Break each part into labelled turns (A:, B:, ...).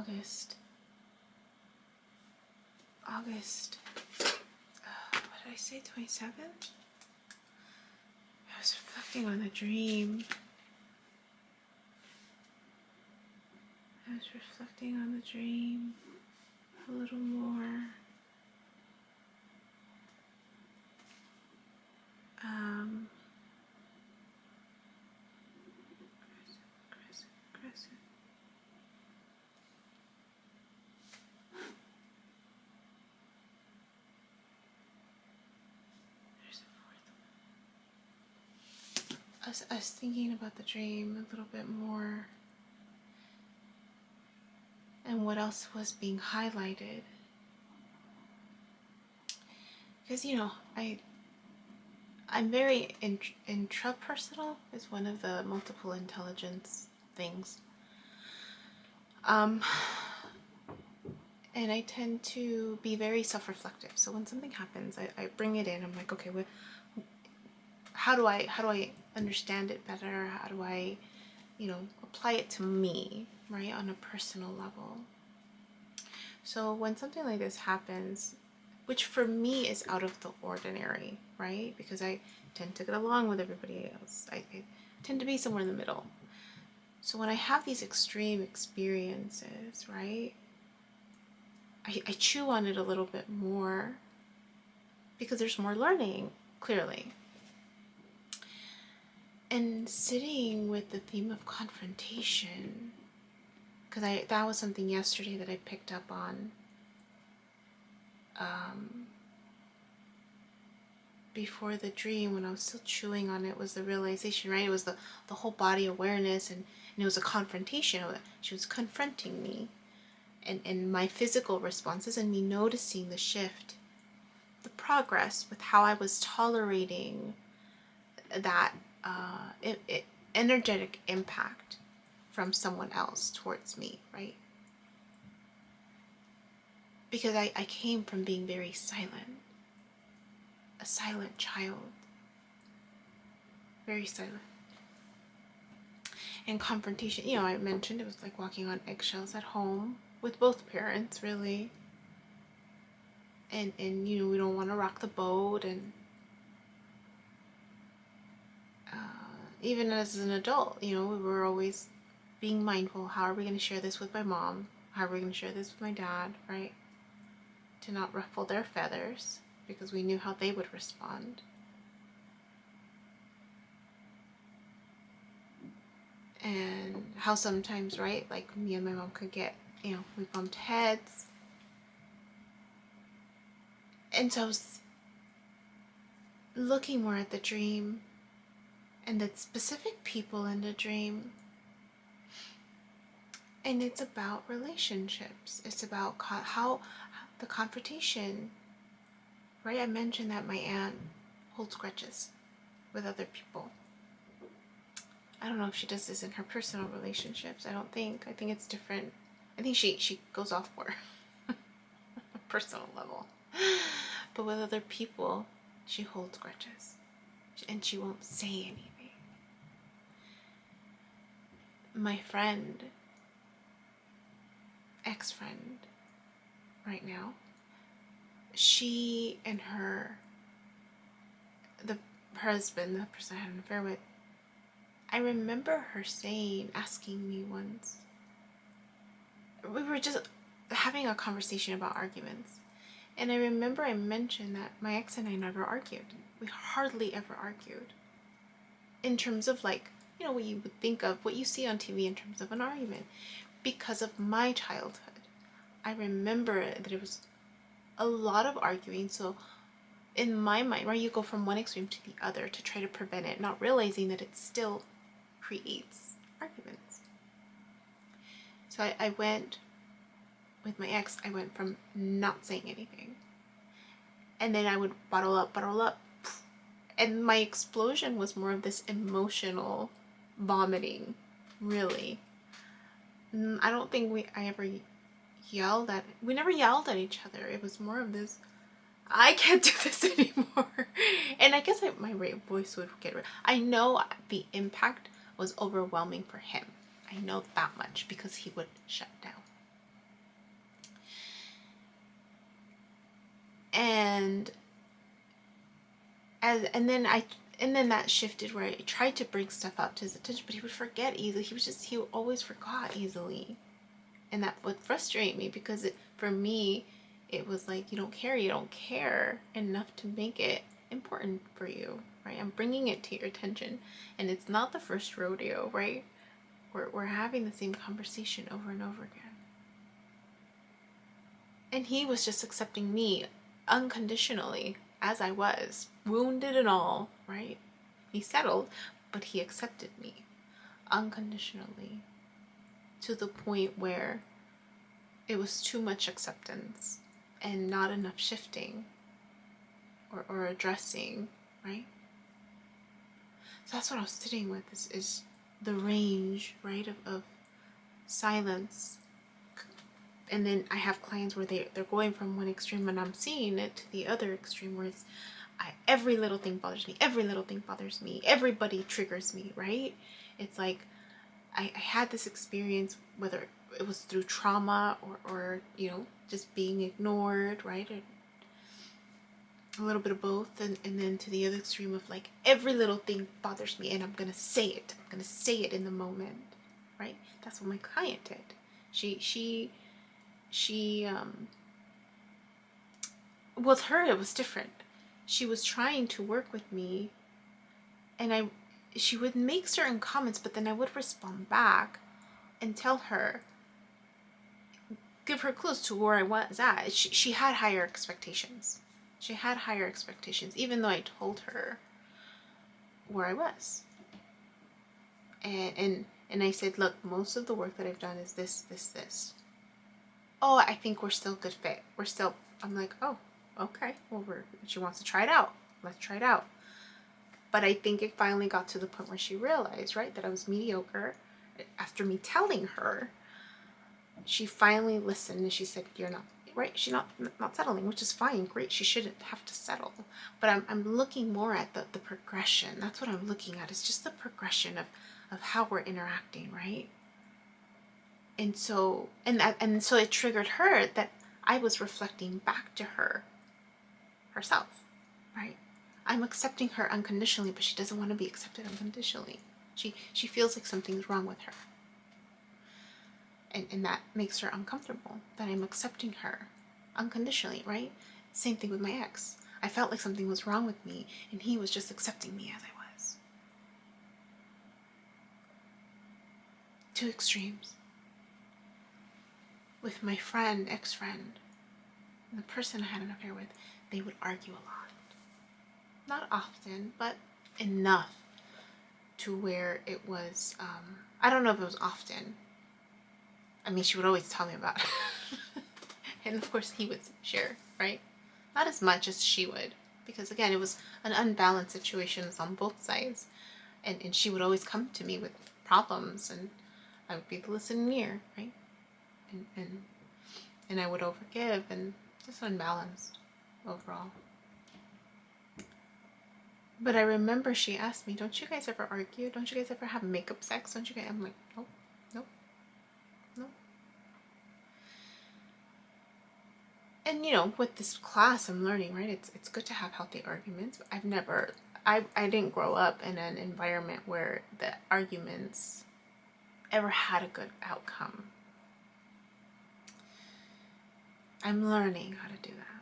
A: what did I say, 27th? I was reflecting on the dream. A little more. Crescent. There's a fourth one. I was thinking about the dream a little bit more. And what else was being highlighted. Because, I'm very intrapersonal is one of the multiple intelligence things. And I tend to be very self-reflective. So when something happens, I bring it in. I'm like, okay, how do I understand it better? How do I, apply it to me, right, on a personal level? So when something like this happens, which for me is out of the ordinary, right? Because I tend to get along with everybody else. I tend to be somewhere in the middle. So when I have these extreme experiences, right, I chew on it a little bit more because there's more learning, clearly. And sitting with the theme of confrontation, because that was something yesterday that I picked up on. Before the dream, when I was still chewing on it, was the realization, right? It was the whole body awareness, and it was a confrontation. She was confronting me, and my physical responses, and me noticing the shift, the progress with how I was tolerating that energetic impact from someone else towards me, right? Because I came from being very silent. A silent child. Very silent. And confrontation, I mentioned it was like walking on eggshells at home with both parents, really. And we don't want to rock the boat. And even as an adult, we were always being mindful. How are we going to share this with my mom? How are we going to share this with my dad, right? To not ruffle their feathers, because we knew how they would respond. And how sometimes, right, like me and my mom could get, we bumped heads. And so I was looking more at the dream and the specific people in the dream. And it's about relationships. It's about how the confrontation, right? I mentioned that my aunt holds grudges with other people. I don't know if she does this in her personal relationships. I think it's different. I think she goes off more a personal level. But with other people, she holds grudges. And she won't say anything. My friend, ex-friend, right now, she and her husband, the person I had an affair with, I remember her asking me once, we were just having a conversation about arguments. And I remember I mentioned that my ex and I never argued. We hardly ever argued. In terms of what you would think of, what you see on TV in terms of an argument. Because of my childhood, I remember that it was a lot of arguing. So in my mind, right, you go from one extreme to the other to try to prevent it, not realizing that it still creates arguments. So I went, with my ex, I went from not saying anything. And then I would bottle up. And my explosion was more of this emotional vomiting, really. I don't think we never yelled at each other. It was more of this, I can't do this anymore. And I guess my voice would get rid. I know the impact was overwhelming for him. I know that much because he would shut down. And and then that shifted where I tried to bring stuff up to his attention, but he would forget easily. He always forgot easily. And that would frustrate me because for me, it was like, you don't care enough to make it important for you, right? I'm bringing it to your attention, and it's not the first rodeo, right? We're having the same conversation over and over again. And he was just accepting me unconditionally as I was, wounded and all, right? He settled, but he accepted me unconditionally to the point where it was too much acceptance and not enough shifting or addressing, right? So that's what I was sitting with is the range, right, of silence. And then I have clients where they're going from one extreme and I'm seeing it to the other extreme where it's every little thing bothers me. Every little thing bothers me. Everybody triggers me, right? It's like I had this experience, whether it was through trauma or just being ignored, right? Or a little bit of both. And then to the other extreme of like every little thing bothers me and I'm going to say it. I'm going to say it in the moment, right? That's what my client did. She with her it was different. She was trying to work with me, and she would make certain comments, but then I would respond back and tell her, give her clues to where I was at. She had higher expectations. She had higher expectations, even though I told her where I was. And I said, look, most of the work that I've done is this. Oh, I think we're still a good fit. I'm like, oh, okay. Well, she wants to try it out. Let's try it out. But I think it finally got to the point where she realized, right, that I was mediocre. After me telling her, she finally listened and she said, you're not, right? She's not settling, which is fine. Great. She shouldn't have to settle. But I'm looking more at the progression. That's what I'm looking at. It's just the progression of how we're interacting, right? And so it triggered her that I was reflecting back to herself, right? I'm accepting her unconditionally, but she doesn't want to be accepted unconditionally. She feels like something's wrong with her. And that makes her uncomfortable, that I'm accepting her unconditionally, right? Same thing with my ex. I felt like something was wrong with me, and he was just accepting me as I was. Two extremes. With my ex-friend, the person I had an affair with, they would argue a lot. Not often, but enough to where it was, I don't know if it was often. I mean, she would always tell me about it. And of course he would share, right? Not as much as she would, because again, it was an unbalanced situation on both sides. And she would always come to me with problems, and I would be the listening ear, right? And I would overgive, and just unbalanced overall. But I remember she asked me, don't you guys ever argue? Don't you guys ever have makeup sex? Don't you guys? I'm like, nope. And with this class I'm learning, right? It's good to have healthy arguments. But I didn't grow up in an environment where the arguments ever had a good outcome. I'm learning how to do that.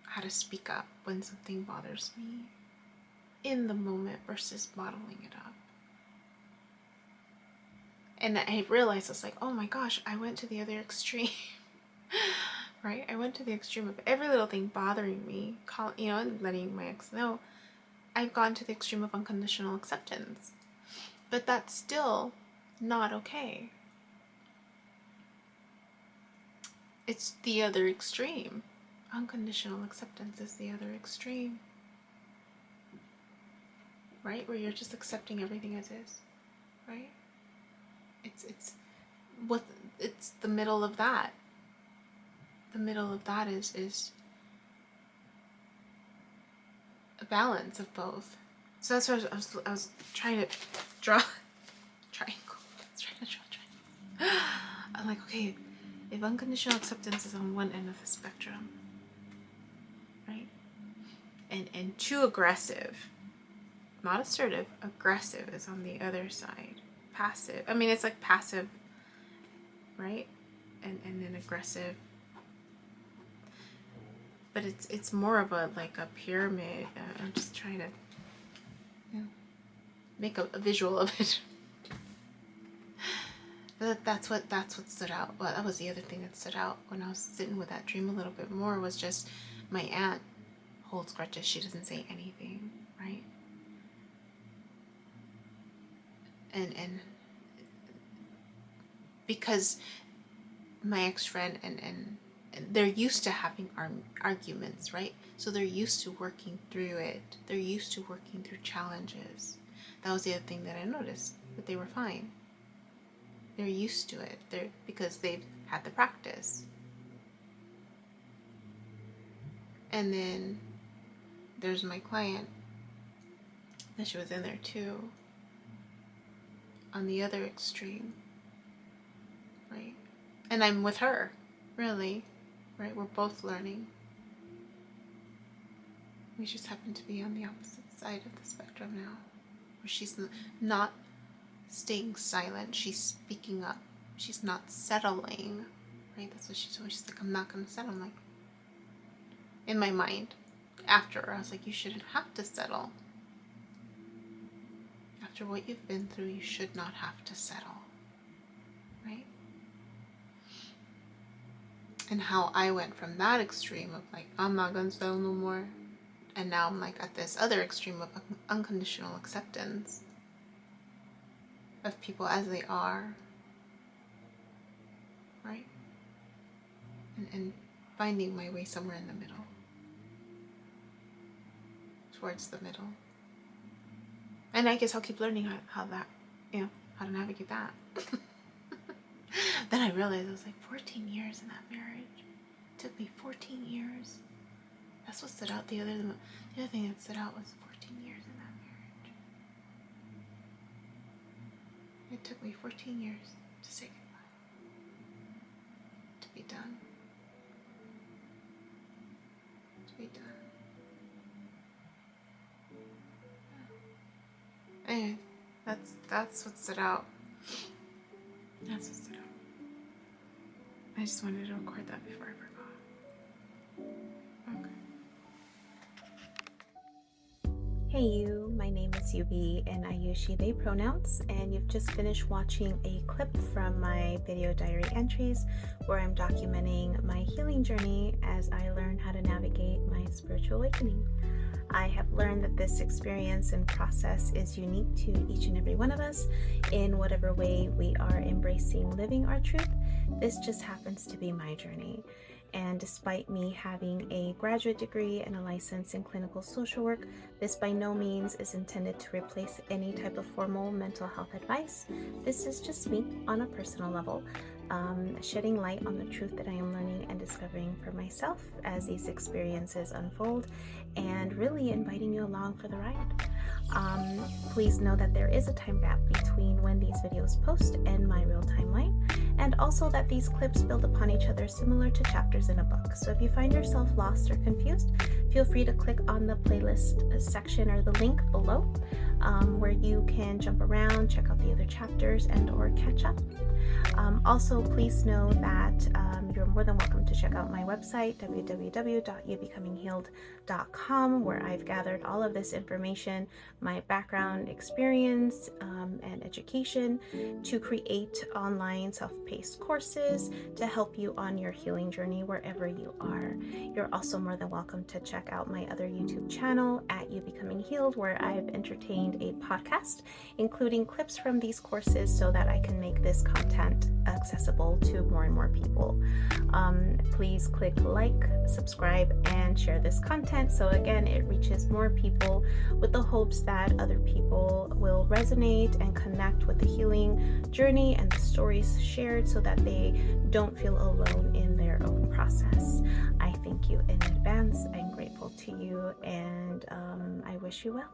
A: How to speak up when something bothers me in the moment versus bottling it up. And I realized, I was like, oh my gosh, I went to the other extreme. Right? I went to the extreme of every little thing bothering me, and letting my ex know. I've gone to the extreme of unconditional acceptance. But that's still not okay. It's the other extreme. Unconditional acceptance is the other extreme. Right? Where you're just accepting everything as is. Right? It's the middle of that. The middle of that is a balance of both. So that's what I was trying to draw triangle. I was trying to draw a triangle. I'm like, okay, if unconditional acceptance is on one end of the spectrum, and too aggressive. Not assertive, aggressive is on the other side. Passive. I mean, it's like passive, right? And then aggressive. But it's more of a like a pyramid. I'm just trying to make a visual of it. But that's what stood out. Well, that was the other thing that stood out when I was sitting with that dream a little bit more, was just my aunt holds grudges. She doesn't say anything, right? And because my ex-friend and they're used to having arguments, right? So they're used to working through it. They're used to working through challenges. That was the other thing that I noticed, that they were fine. They're used to it. Because they've had the practice. And then there's my client, that she was in there too, on the other extreme, right? And I'm with her, really, right? We're both learning. We just happen to be on the opposite side of the spectrum now, where she's not staying silent, she's speaking up. She's not settling, right? That's what she's doing. She's like, I'm not going to settle. I'm like, in my mind, after, I was like, you shouldn't have to settle. After what you've been through, you should not have to settle, right? And how I went from that extreme of like, I'm not going to settle no more, and now I'm like at this other extreme of unconditional acceptance of people as they are, right? And finding my way somewhere in the middle, towards the middle. And I guess I'll keep learning how that, how to navigate that. Then I realized it was like 14 years in that marriage. It took me 14 years. That's what stood out. The other thing that stood out was 14 years in that marriage. It took me 14 years to say goodbye. To be done. To be done. Anyway, that's what stood out. That's what stood out. I just wanted to record that before I forgot. Okay.
B: Hey you, my name is Yubi and I use she, they pronouns, and you've just finished watching a clip from my video diary entries where I'm documenting my healing journey as I learn how to navigate my spiritual awakening. I have learned that this experience and process is unique to each and every one of us in whatever way we are embracing living our truth. This just happens to be my journey. And despite me having a graduate degree and a license in clinical social work, this by no means is intended to replace any type of formal mental health advice. This is just me on a personal level, shedding light on the truth that I am learning and discovering for myself as these experiences unfold, and really inviting you along for the ride. Please know that there is a time gap between when these videos post and my real timeline, and also that these clips build upon each other similar to chapters in a book. So if you find yourself lost or confused, feel free to click on the playlist section or the link below, where you can jump around, check out the other chapters, and or catch up. Also, please know that you're more than welcome to check out my website, www.youbecominghealed.com, where I've gathered all of this information, my background, experience, and education to create online self-paced courses to help you on your healing journey wherever you are. You're also more than welcome to check out my other YouTube channel at You Becoming Healed, where I've entertained a podcast, including clips from these courses so that I can make this content accessible to more and more people. Please click like, subscribe, and share this content so again it reaches more people, with the hopes that other people will resonate and connect with the healing journey and the stories shared so that they don't feel alone in their own process. I thank you in advance. I'm grateful to you, and I wish you well.